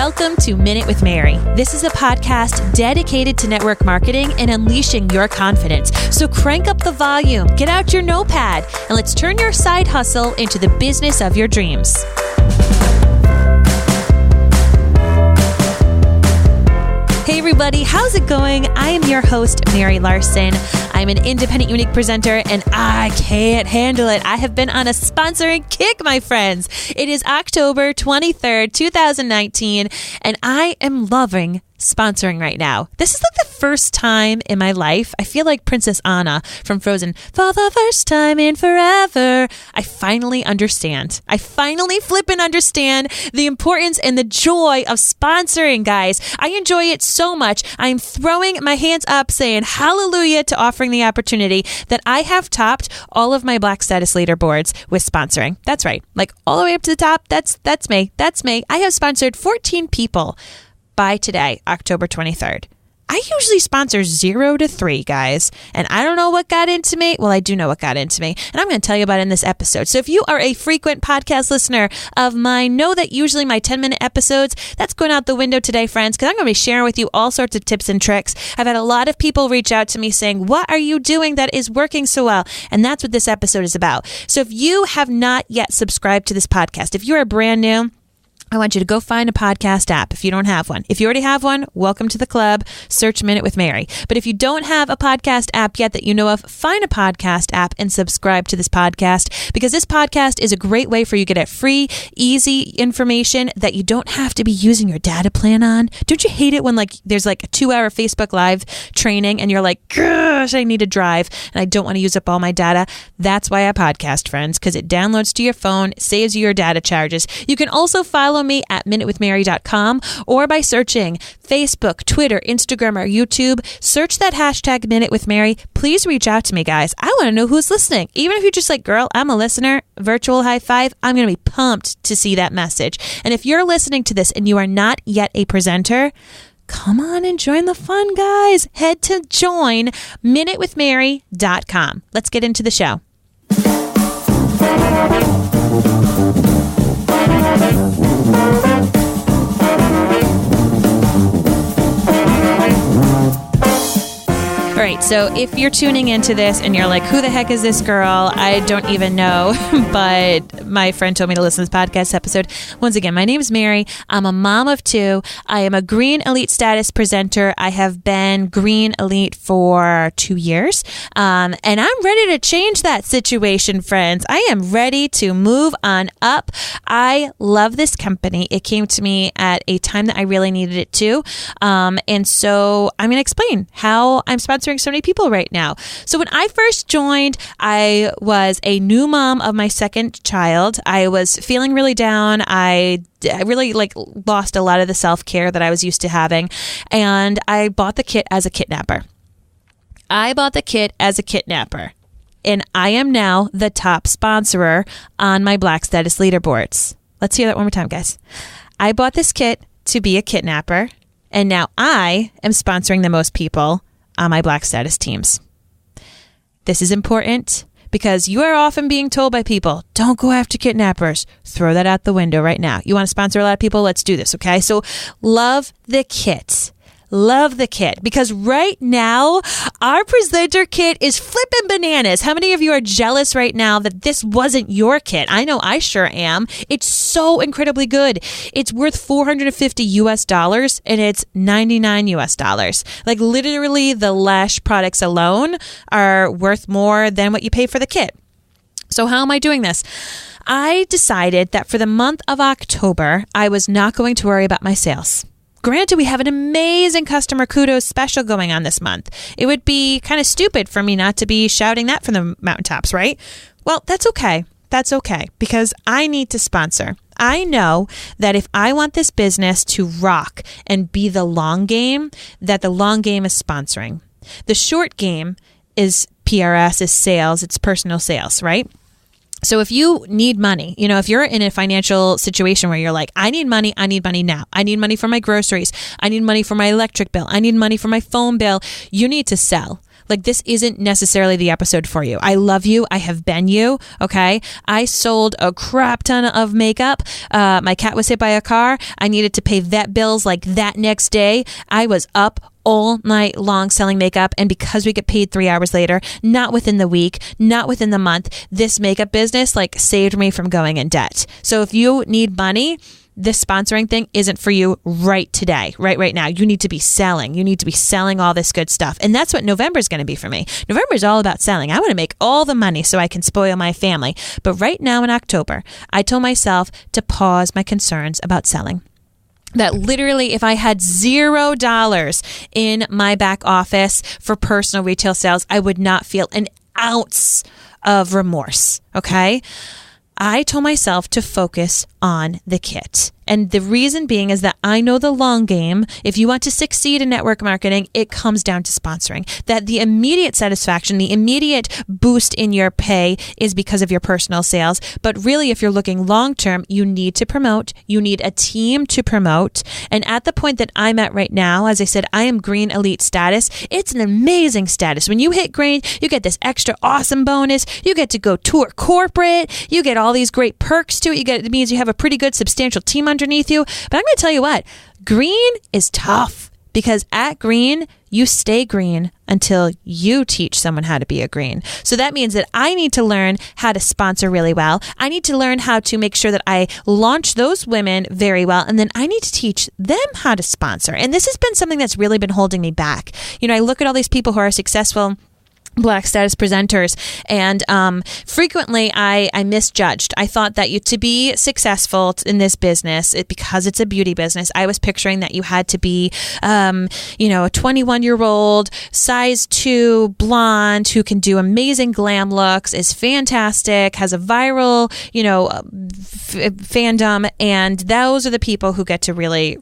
Welcome to Minute with Mary. This is a podcast dedicated to network marketing and unleashing your confidence. So crank up the volume, get out your notepad, and let's turn your side hustle into the business of your dreams. Hey everybody, how's it going? I am your host, Mary Larson. I'm an independent Younique presenter and I can't handle it. I have been on a sponsoring kick, my friends. It is October 23rd, 2019, and I am loving sponsoring right now. This is like the first time in my life, I feel like Princess Anna from Frozen, for the first time in forever. I finally understand. I finally flip and understand the importance and the joy of sponsoring, guys. I enjoy it so much. I'm throwing my hands up saying hallelujah to offering the opportunity that I have topped all of my Black status leaderboards with sponsoring. That's right. Like all the way up to the top. That's me. That's me. I have sponsored 14 people by today, October 23rd. I usually sponsor 0 to 3, guys. And I don't know what got into me. Well, I do know what got into me. And I'm going to tell you about it in this episode. So if you are a frequent podcast listener of mine, know that usually my 10-minute episodes, that's going out the window today, friends, because I'm going to be sharing with you all sorts of tips and tricks. I've had a lot of people reach out to me saying, what are you doing that is working so well? And that's what this episode is about. So if you have not yet subscribed to this podcast, if you are brand new, I want you to go find a podcast app if you don't have one. If you already have one, welcome to the club. Search Minute with Mary. But if you don't have a podcast app yet that you know of, find a podcast app and subscribe to this podcast, because this podcast is a great way for you to get free, easy information that you don't have to be using your data plan on. Don't you hate it when there's like a 2-hour Facebook Live training and you're like, gosh, I need to drive and I don't want to use up all my data? That's why I podcast, friends, because it downloads to your phone, saves you your data charges. You can also follow me at minutewithmary.com or by searching Facebook, Twitter, Instagram, or YouTube. Search that hashtag Minute with Mary. Please reach out to me, guys. I want to know who's listening. Even if you're just like, girl, I'm a listener, virtual high five, I'm going to be pumped to see that message. And if you're listening to this and you are not yet a presenter, come on and join the fun, guys. Head to join minutewithmary.com. Let's get into the show. All right, so if you're tuning into this and you're like, who the heck is this girl? I don't even know, but my friend told me to listen to this podcast episode. Once again, my name is Mary. I'm a mom of 2. I am a Green Elite status presenter. I have been Green Elite for 2 years, and I'm ready to change that situation, friends. I am ready to move on up. I love this company. It came to me at a time that I really needed it to, and so I'm going to explain how I'm sponsoring so many people right now. So when I first joined, I was a new mom of my second child. I was feeling really down. I really lost a lot of the self-care that I was used to having. And I bought the kit as a kitnapper. And I am now the top sponsorer on my Black status leaderboards. Let's hear that one more time, guys. I bought this kit to be a kitnapper. And now I am sponsoring the most people on my Black status teams. This is important because you are often being told by people, don't go after kidnappers. Throw that out the window right now. You want to sponsor a lot of people? Let's do this, okay? So love the kit. Love the kit, because right now our presenter kit is flipping bananas. How many of you are jealous right now that this wasn't your kit? I know I sure am. It's so incredibly good. It's worth $450 and it's $99. Like literally the lash products alone are worth more than what you pay for the kit. So how am I doing this? I decided that for the month of October, I was not going to worry about my sales. Granted, we have an amazing customer kudos special going on this month. It would be kind of stupid for me not to be shouting that from the mountaintops, right? Well, that's okay. That's okay, because I need to sponsor. I know that if I want this business to rock and be the long game, that the long game is sponsoring. The short game is PRS, is sales, it's personal sales, right? So if you need money, if you're in a financial situation where you're like, I need money now. I need money for my groceries. I need money for my electric bill. I need money for my phone bill. You need to sell. Like, this isn't necessarily the episode for you. I love you. I have been you. Okay. I sold a crap ton of makeup. My cat was hit by a car. I needed to pay vet bills like that next day. I was up all night long selling makeup. And because we get paid 3 hours later, not within the week, not within the month, this makeup business like saved me from going in debt. So if you need money, this sponsoring thing isn't for you right today, right now. You need to be selling. You need to be selling all this good stuff. And that's what November is going to be for me. November is all about selling. I want to make all the money so I can spoil my family. But right now in October, I told myself to pause my concerns about selling. That literally, if I had $0 in my back office for personal retail sales, I would not feel an ounce of remorse. Okay. I told myself to focus on the kit. And the reason being is that I know the long game. If you want to succeed in network marketing, it comes down to sponsoring. That the immediate satisfaction, the immediate boost in your pay is because of your personal sales. But really, if you're looking long term, you need to promote. You need a team to promote. And at the point that I'm at right now, as I said, I am green elite status. It's an amazing status. When you hit green, you get this extra awesome bonus. You get to go tour corporate. You get all these great perks to it. It means you have a pretty good substantial team underneath you. But I'm going to tell you what, green is tough because at green, you stay green until you teach someone how to be a green. So that means that I need to learn how to sponsor really well. I need to learn how to make sure that I launch those women very well. And then I need to teach them how to sponsor. And this has been something that's really been holding me back. You know, I look at all these people who are successful Black status presenters, and frequently I misjudged. I thought that to be successful in this business, because it's a beauty business, I was picturing that you had to be, a 21-year-old, size 2, blonde, who can do amazing glam looks, is fantastic, has a viral, fandom, and those are the people who get to really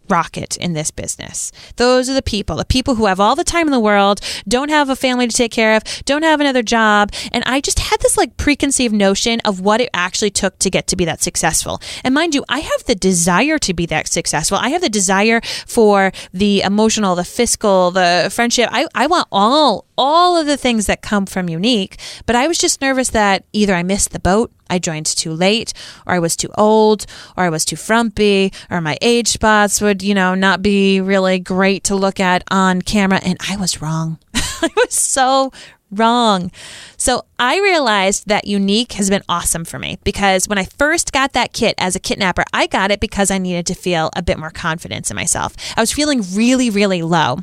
rocket in this business. Those are the people who have all the time in the world, don't have a family to take care of, don't have another job. And I just had this like preconceived notion of what it actually took to get to be that successful. And mind you, I have the desire to be that successful. I have the desire for the emotional, the fiscal, the friendship. I want all of the things that come from Younique, but I was just nervous that either I missed the boat, I joined too late, or I was too old, or I was too frumpy, or my age spots would, not be really great to look at on camera. And I was wrong. I was so wrong. So I realized that Younique has been awesome for me because when I first got that kit as a kitnapper, I got it because I needed to feel a bit more confidence in myself. I was feeling really, really low.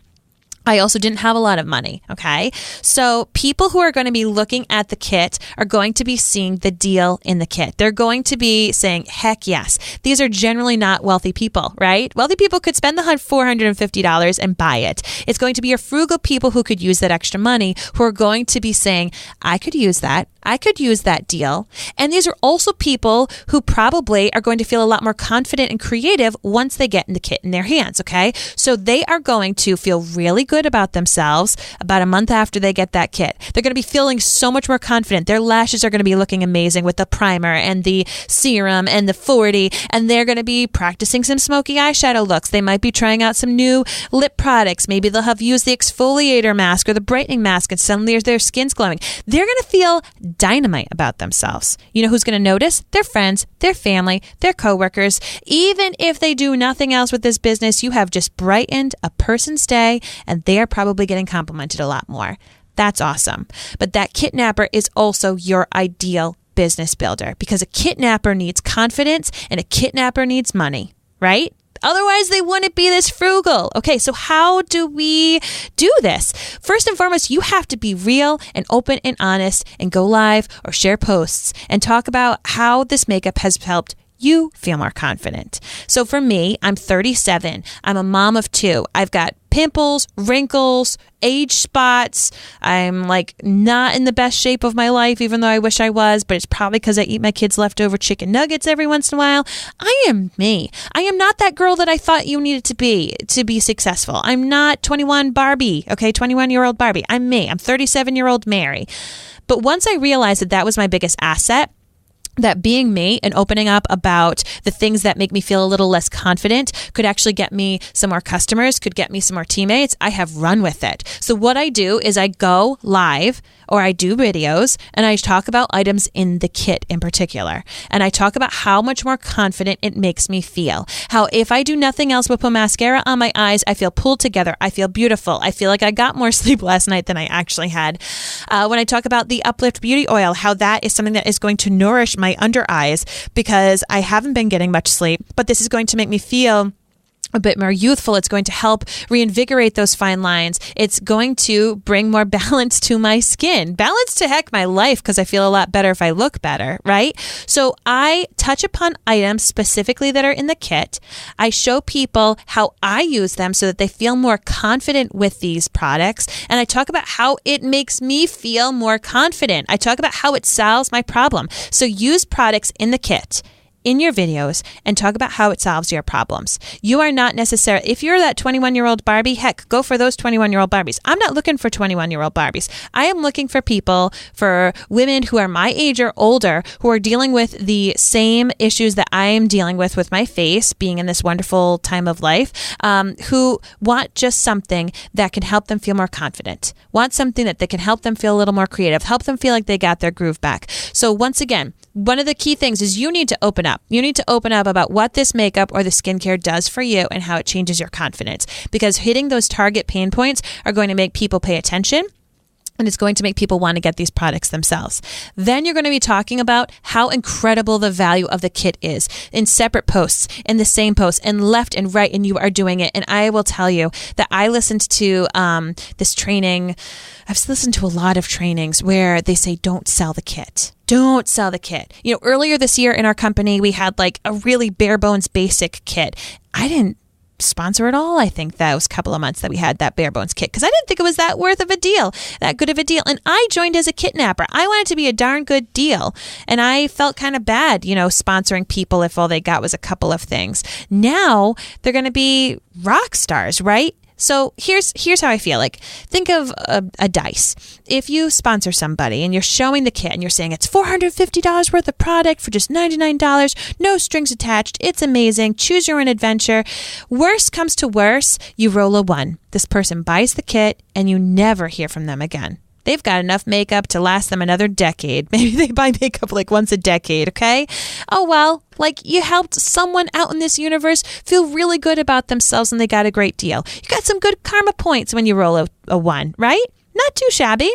I also didn't have a lot of money, okay? So people who are going to be looking at the kit are going to be seeing the deal in the kit. They're going to be saying, heck yes. These are generally not wealthy people, right? Wealthy people could spend the $450 and buy it. It's going to be your frugal people who could use that extra money who are going to be saying, I could use that. I could use that deal. And these are also people who probably are going to feel a lot more confident and creative once they get in the kit in their hands, okay? So they are going to feel really good about themselves about a month after they get that kit. They're going to be feeling so much more confident. Their lashes are going to be looking amazing with the primer and the serum and the 40, and they're going to be practicing some smoky eyeshadow looks. They might be trying out some new lip products. Maybe they'll have used the exfoliator mask or the brightening mask and suddenly their skin's glowing. They're going to feel dynamite about themselves. You know who's going to notice? Their friends, their family, their coworkers. Even if they do nothing else with this business, you have just brightened a person's day and they are probably getting complimented a lot more. That's awesome. But that kitnapper is also your ideal business builder because a kitnapper needs confidence and a kitnapper needs money, right? Otherwise, they wouldn't be this frugal. Okay, so how do we do this? First and foremost, you have to be real and open and honest and go live or share posts and talk about how this makeup has helped you feel more confident. So for me, I'm 37. I'm a mom of 2. I've got pimples, wrinkles, age spots. I'm like not in the best shape of my life, even though I wish I was, but it's probably because I eat my kids' leftover chicken nuggets every once in a while. I am me. I am not that girl that I thought you needed to be successful. I'm not 21 Barbie, okay, 21-year-old Barbie. I'm me. I'm 37-year-old Mary. But once I realized that was my biggest asset, that being me and opening up about the things that make me feel a little less confident could actually get me some more customers, could get me some more teammates, I have run with it. So what I do is I go live or I do videos and I talk about items in the kit in particular. And I talk about how much more confident it makes me feel. How if I do nothing else but put mascara on my eyes, I feel pulled together. I feel beautiful. I feel like I got more sleep last night than I actually had. When I talk about the Uplift Beauty Oil, how that is something that is going to nourish my under eyes because I haven't been getting much sleep, but this is going to make me feel a bit more youthful. It's going to help reinvigorate those fine lines. It's going to bring more balance to my skin. Balance to heck my life because I feel a lot better if I look better, right? So I touch upon items specifically that are in the kit. I show people how I use them so that they feel more confident with these products. And I talk about how it makes me feel more confident. I talk about how it solves my problem. So use products in the kit in your videos and talk about how it solves your problems. You are not necessarily, if you're that 21-year-old Barbie, heck, go for those 21-year-old Barbies. I'm not looking for 21-year-old Barbies. I am looking for people, for women who are my age or older, who are dealing with the same issues that I am dealing with my face, being in this wonderful time of life, who want just something that can help them feel more confident, want something that can help them feel a little more creative, help them feel like they got their groove back. So once again, one of the key things is you need to open up. You need to open up about what this makeup or the skincare does for you and how it changes your confidence. Because hitting those target pain points are going to make people pay attention. And it's going to make people want to get these products themselves. Then you're going to be talking about how incredible the value of the kit is in separate posts, in the same posts, and left and right, and you are doing it. And I will tell you that I listened to this training. I've listened to a lot of trainings where they say, don't sell the kit. Don't sell the kit. You know, earlier this year in our company, we had like a really bare bones basic kit. I didn't sponsor at all. I think that was a couple of months that we had that bare bones kit because I didn't think it was that worth of a deal, that good of a deal. And I joined as a kitnapper. I wanted to be a darn good deal. And I felt kind of bad, you know, sponsoring people if all they got was a couple of things. Now they're going to be rock stars, right? So here's how I feel. Like, think of a dice. If you sponsor somebody and you're showing the kit and you're saying it's $450 worth of product for just $99, no strings attached, it's amazing, choose your own adventure. Worst comes to worst, you roll a 1. This person buys the kit and you never hear from them again. They've got enough makeup to last them another decade. Maybe they buy makeup like once a decade, okay? Oh, well, like you helped someone out in this universe feel really good about themselves and they got a great deal. You got some good karma points when you roll a 1, right? Not too shabby.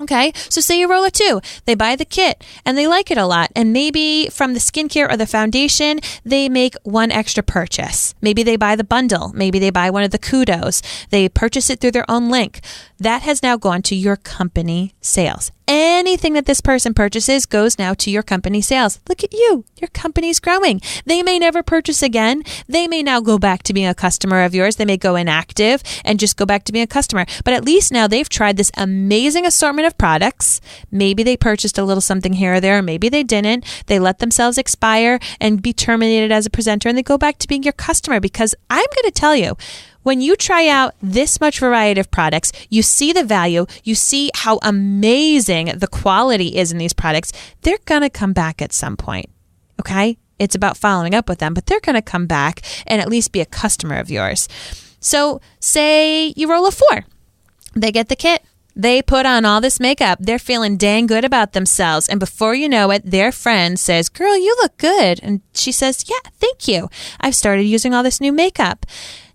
Okay, so say you roll a 2, they buy the kit and they like it a lot. And maybe from the skincare or the foundation, they make one extra purchase. Maybe they buy the bundle. Maybe they buy one of the kudos. They purchase it through their own link. That has now gone to your company sales. Anything that this person purchases goes now to your company sales. Look at you. Your company's growing. They may never purchase again. They may now go back to being a customer of yours. They may go inactive and just go back to being a customer. But at least now they've tried this amazing assortment of products. Maybe they purchased a little something here or there. Maybe they didn't. They let themselves expire and be terminated as a presenter and they go back to being your customer. Because I'm going to tell you, when you try out this much variety of products, you see the value, you see how amazing the quality is in these products, they're going to come back at some point, okay? It's about following up with them, but they're going to come back and at least be a customer of yours. So say you roll a 4. They get the kit. They put on all this makeup. They're feeling dang good about themselves. And before you know it, their friend says, girl, you look good. And she says, yeah, thank you. I've started using all this new makeup.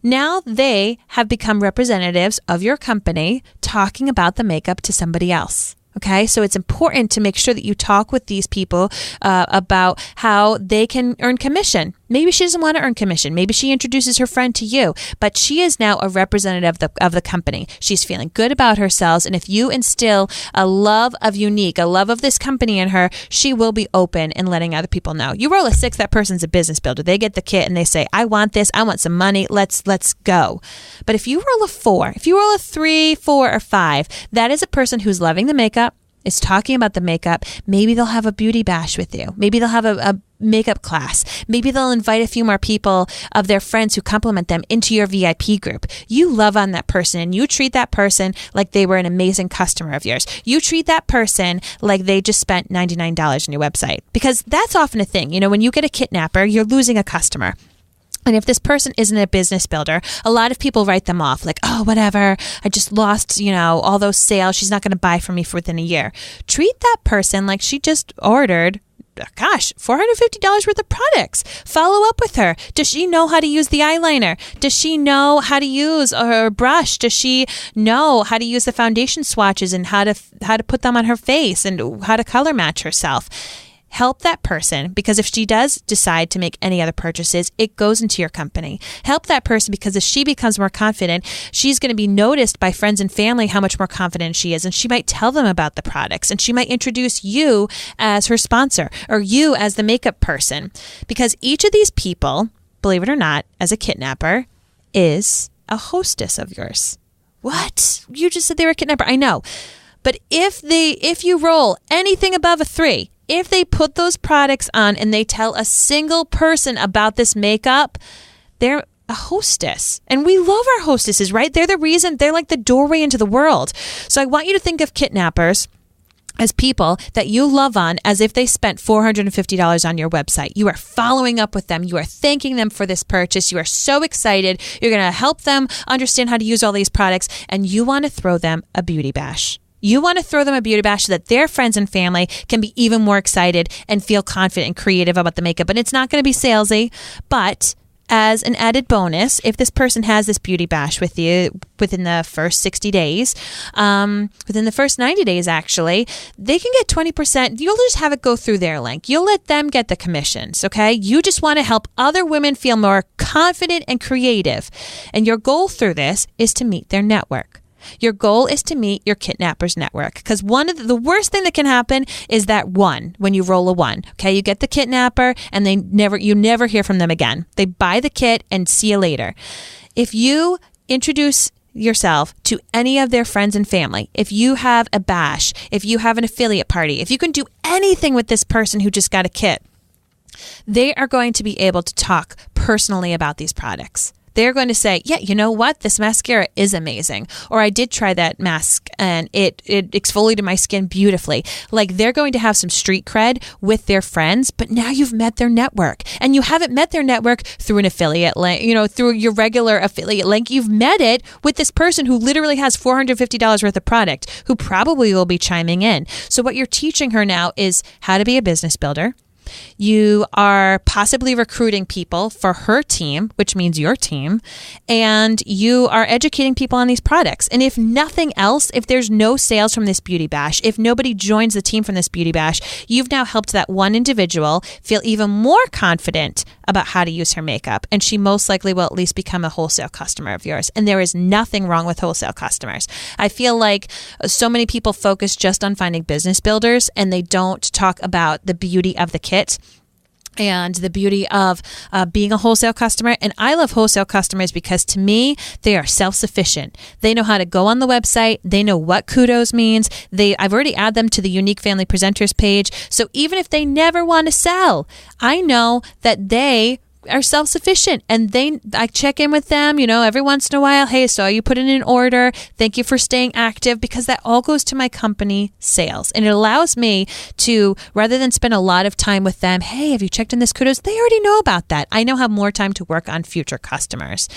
Now they have become representatives of your company talking about the makeup to somebody else. Okay, so it's important to make sure that you talk with these people about how they can earn commission. Maybe she doesn't want to earn commission. Maybe she introduces her friend to you, but she is now a representative of the company. She's feeling good about herself, and if you instill a love of Younique, a love of this company in her, she will be open and letting other people know. You roll a 6, that person's a business builder. They get the kit and they say, I want this, I want some money, let's go. But if you roll a 4, if you roll a 3, 4, or 5, that is a person who's loving the makeup. is talking about the makeup. Maybe they'll have a beauty bash with you. Maybe they'll have a makeup class. Maybe they'll invite a few more people of their friends who compliment them into your VIP group. You love on that person and you treat that person like they were an amazing customer of yours. You treat that person like they just spent $99 on your website, because that's often a thing. You know, when you get a kitnapper, you're losing a customer. And if this person isn't a business builder, a lot of people write them off like, oh, whatever, I just lost, all those sales. She's not going to buy from me for within a year. Treat that person like she just ordered, $450 worth of products. Follow up with her. Does she know how to use the eyeliner? Does she know how to use her brush? Does she know how to use the foundation swatches and how to put them on her face and how to color match herself? Help that person, because if she does decide to make any other purchases, it goes into your company. Help that person, because if she becomes more confident, she's going to be noticed by friends and family how much more confident she is. And she might tell them about the products, and she might introduce you as her sponsor or you as the makeup person, because each of these people, believe it or not, as a kitnapper, is a hostess of yours. What? You just said they were a kitnapper. I know. But if you roll anything above a 3, if they put those products on and they tell a single person about this makeup, they're a hostess. And we love our hostesses, right? They're the reason, they're like the doorway into the world. So I want you to think of kitnappers as people that you love on as if they spent $450 on your website. You are following up with them. You are thanking them for this purchase. You are so excited. You're going to help them understand how to use all these products, and you want to throw them a beauty bash. You want to throw them a beauty bash so that their friends and family can be even more excited and feel confident and creative about the makeup. And it's not going to be salesy, but as an added bonus, if this person has this beauty bash with you within the first 60 days, within the first 90 days, actually, they can get 20%. You'll just have it go through their link. You'll let them get the commissions, okay? You just want to help other women feel more confident and creative. And your goal through this is to meet their network. Your goal is to meet your kitnappers network, because the worst thing that can happen is that when you roll a 1, okay, you get the kitnapper and you never hear from them again. They buy the kit and see you later. If you introduce yourself to any of their friends and family, if you have a bash, if you have an affiliate party, if you can do anything with this person who just got a kit, they are going to be able to talk personally about these products. They're going to say, yeah, you know what? This mascara is amazing. Or I did try that mask and it exfoliated my skin beautifully. Like, they're going to have some street cred with their friends, but now you've met their network. And you haven't met their network through an affiliate link, through your regular affiliate link. You've met it with this person who literally has $450 worth of product, who probably will be chiming in. So what you're teaching her now is how to be a business builder. You are possibly recruiting people for her team, which means your team, and you are educating people on these products. And if nothing else, if there's no sales from this beauty bash, if nobody joins the team from this beauty bash, you've now helped that one individual feel even more confident about how to use her makeup. And she most likely will at least become a wholesale customer of yours. And there is nothing wrong with wholesale customers. I feel like so many people focus just on finding business builders, and they don't talk about the beauty of the kit and the beauty of being a wholesale customer. And I love wholesale customers because, to me, they are self-sufficient. They know how to go on the website. They know what kudos means. I've already added them to the Younique Family Presenters page. So even if they never want to sell, I know that they are self-sufficient, and I check in with them, every once in a while. Hey, so you put in an order. Thank you for staying active, because that all goes to my company sales. And it allows me to, rather than spend a lot of time with them, hey, have you checked in this kudos? They already know about that. I now have more time to work on future customers.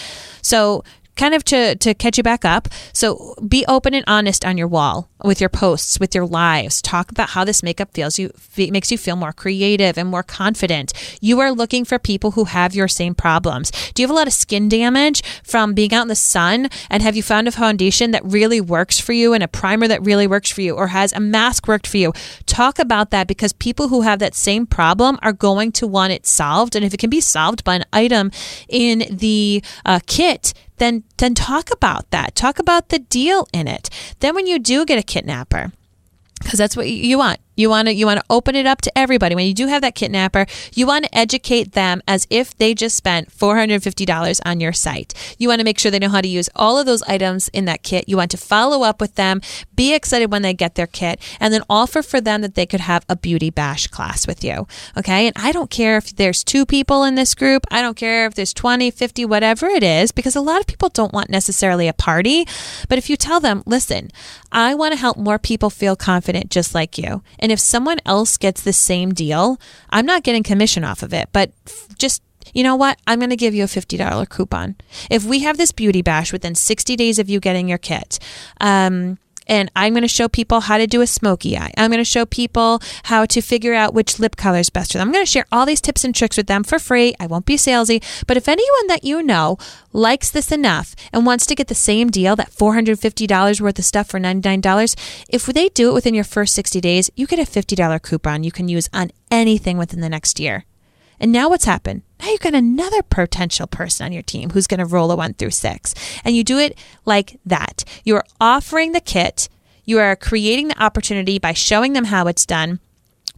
So kind of to catch you back up. So be open and honest on your wall, with your posts, with your lives. Talk about how this makeup makes you feel more creative and more confident. You are looking for people who have your same problems. Do you have a lot of skin damage from being out in the sun? And have you found a foundation that really works for you and a primer that really works for you, or has a mask worked for you? Talk about that, because people who have that same problem are going to want it solved. And if it can be solved by an item in the kit, then talk about that. Talk about the deal in it. Then when you do get a kitnapper, because that's what you want. You want to open it up to everybody. When you do have that kitnapper, you want to educate them as if they just spent $450 on your site. You want to make sure they know how to use all of those items in that kit. You want to follow up with them, be excited when they get their kit, and then offer for them that they could have a beauty bash class with you. Okay? And I don't care if there's 2 people in this group. I don't care if there's 20, 50, whatever it is, because a lot of people don't want necessarily a party. But if you tell them, listen, I want to help more people feel confident just like you. And if someone else gets the same deal, I'm not getting commission off of it, but just, you know what? I'm going to give you a $50 coupon. If we have this beauty bash within 60 days of you getting your kit, and I'm going to show people how to do a smoky eye. I'm going to show people how to figure out which lip color is best for them. I'm going to share all these tips and tricks with them for free. I won't be salesy. But if anyone that you know likes this enough and wants to get the same deal, that $450 worth of stuff for $99, if they do it within your first 60 days, you get a $50 coupon you can use on anything within the next year. And now what's happened? Now you've got another potential person on your team who's going to roll a 1 through 6. And you do it like that. You're offering the kit. You are creating the opportunity by showing them how it's done.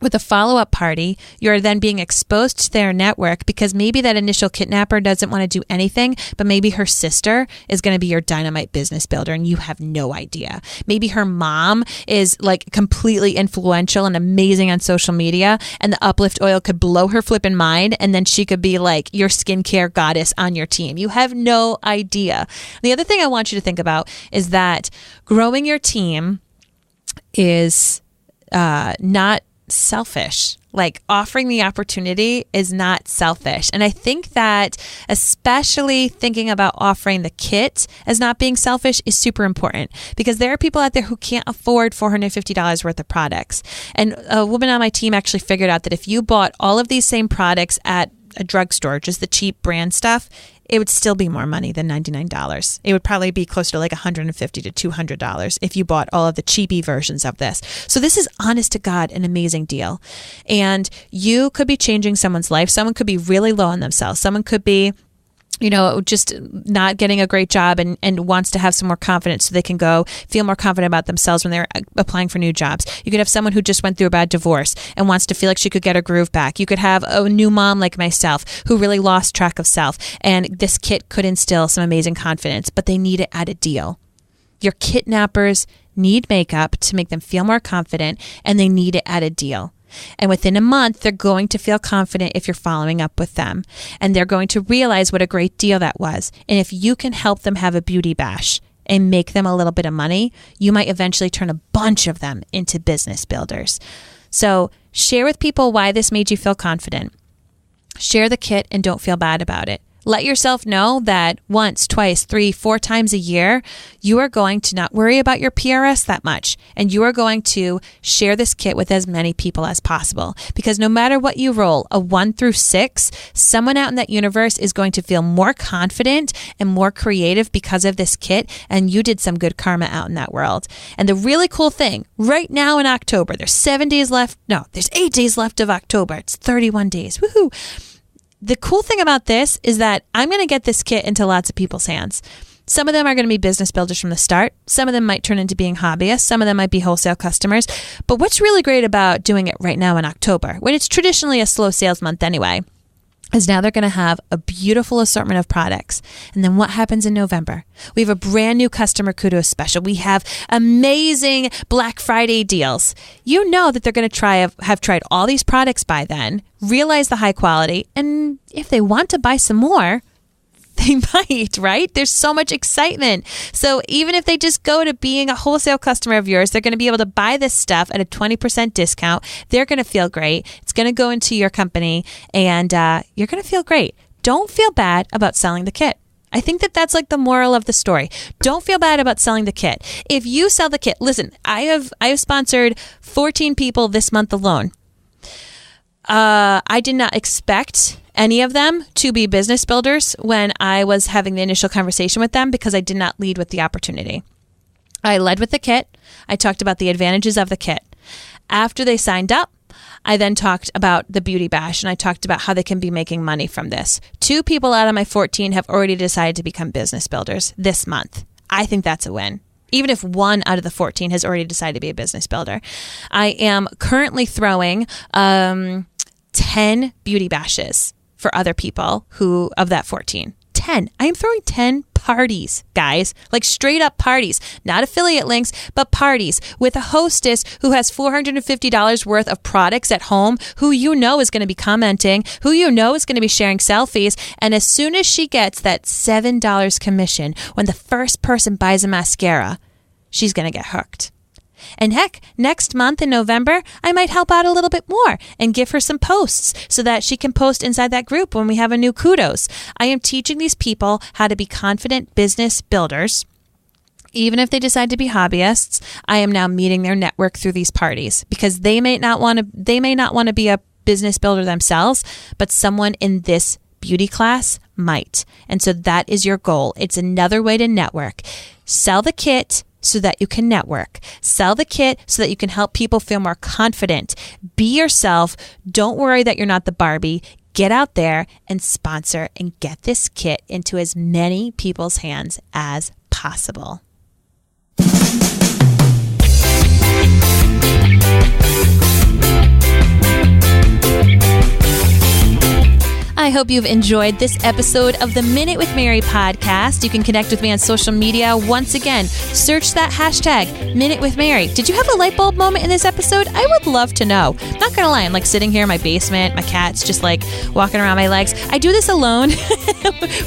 With a follow-up party, you're then being exposed to their network because maybe that initial kidnapper doesn't want to do anything, but maybe her sister is going to be your dynamite business builder and you have no idea. Maybe her mom is like completely influential and amazing on social media and the uplift oil could blow her flipping mind and then she could be like your skincare goddess on your team. You have no idea. The other thing I want you to think about is that growing your team is not selfish. Like offering the opportunity is not selfish. And I think that especially thinking about offering the kit as not being selfish is super important because there are people out there who can't afford $450 worth of products. And a woman on my team actually figured out that if you bought all of these same products at a drugstore, just the cheap brand stuff, it would still be more money than $99. It would probably be closer to like $150 to $200 if you bought all of the cheapy versions of this. So this is honest to God an amazing deal. And you could be changing someone's life. Someone could be really low on themselves. Someone could be, you know, just not getting a great job and wants to have some more confidence so they can go feel more confident about themselves when they're applying for new jobs. You could have someone who just went through a bad divorce and wants to feel like she could get her groove back. You could have a new mom like myself who really lost track of self. And this kit could instill some amazing confidence, but they need it at a deal. Your kidnappers need makeup to make them feel more confident and they need it at a deal. And within a month, they're going to feel confident if you're following up with them. And they're going to realize what a great deal that was. And if you can help them have a beauty bash and make them a little bit of money, you might eventually turn a bunch of them into business builders. So share with people why this made you feel confident. Share the kit and don't feel bad about it. Let yourself know that once, twice, 3, 4 times a year, you are going to not worry about your PRS that much. And you are going to share this kit with as many people as possible. Because no matter what you roll, a 1 through 6, someone out in that universe is going to feel more confident and more creative because of this kit. And you did some good karma out in that world. And the really cool thing, right now in October, there's 7 days left. No, there's 8 days left of October. It's 31 days. Woohoo! The cool thing about this is that I'm going to get this kit into lots of people's hands. Some of them are going to be business builders from the start. Some of them might turn into being hobbyists. Some of them might be wholesale customers. But what's really great about doing it right now in October, when it's traditionally a slow sales month anyway, is now they're going to have a beautiful assortment of products. And then what happens in November? We have a brand new customer kudos special. We have amazing Black Friday deals. You know that they're going to have tried all these products by then, realize the high quality, and if they want to buy some more, they might, right? There's so much excitement. So even if they just go to being a wholesale customer of yours, they're going to be able to buy this stuff at a 20% discount. They're going to feel great. It's going to go into your company and you're going to feel great. Don't feel bad about selling the kit. I think that that's like the moral of the story. Don't feel bad about selling the kit. If you sell the kit, listen, I have sponsored 14 people this month alone. I did not expect any of them to be business builders when I was having the initial conversation with them because I did not lead with the opportunity. I led with the kit. I talked about the advantages of the kit. After they signed up, I then talked about the beauty bash and I talked about how they can be making money from this. 2 people out of my 14 have already decided to become business builders this month. I think that's a win. even if 1 out of the 14 has already decided to be a business builder. I am currently throwing 10 beauty bashes for other people who, of that 14. 10. I am throwing 10 parties, guys, like straight up parties, not affiliate links, but parties with a hostess who has $450 worth of products at home, who you know is going to be commenting, who you know is going to be sharing selfies. And as soon as she gets that $7 commission, when the first person buys a mascara, she's going to get hooked. And heck, next month in November, I might help out a little bit more and give her some posts so that she can post inside that group when we have a new kudos. I am teaching these people how to be confident business builders. Even if they decide to be hobbyists, I am now meeting their network through these parties because they may not want to be a business builder themselves, but someone in this beauty class might. And so that is your goal. It's another way to network. Sell the kit so that you can network. Sell the kit so that you can help people feel more confident. Be yourself. Don't worry that you're not the Barbie. Get out there and sponsor and get this kit into as many people's hands as possible. I hope you've enjoyed this episode of the Minute with Mary podcast. You can connect with me on social media. Once again, search that hashtag Minute with Mary. Did you have a light bulb moment in this episode? I would love to know. Not gonna lie, I'm like sitting here in my basement. My cat's just like walking around my legs. I do this alone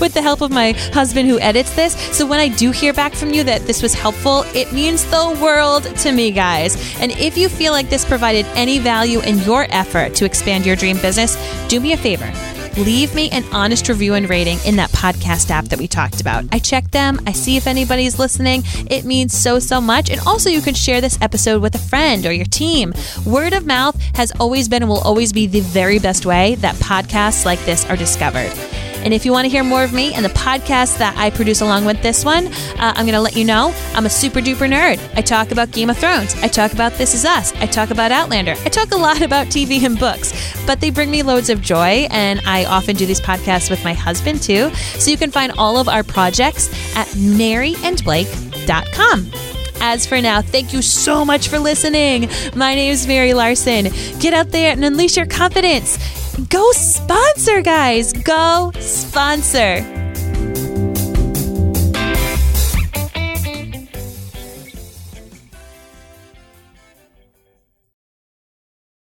with the help of my husband who edits this. So when I do hear back from you that this was helpful, it means the world to me, guys. And if you feel like this provided any value in your effort to expand your dream business, do me a favor. Leave me an honest review and rating in that podcast app that we talked about. I check them. I see if anybody's listening. It means so much. And also you can share this episode with a friend or your team. Word of mouth has always been and will always be the very best way that podcasts like this are discovered. And if you want to hear more of me and the podcast that I produce along with this one, I'm going to let you know I'm a super duper nerd. I talk about Game of Thrones. I talk about This Is Us. I talk about Outlander. I talk a lot about TV and books, but they bring me loads of joy. And I often do these podcasts with my husband too. So you can find all of our projects at maryandblake.com. As for now, thank you so much for listening. My name is Mary Larson. Get out there and unleash your confidence. Go sponsor, guys. Go sponsor.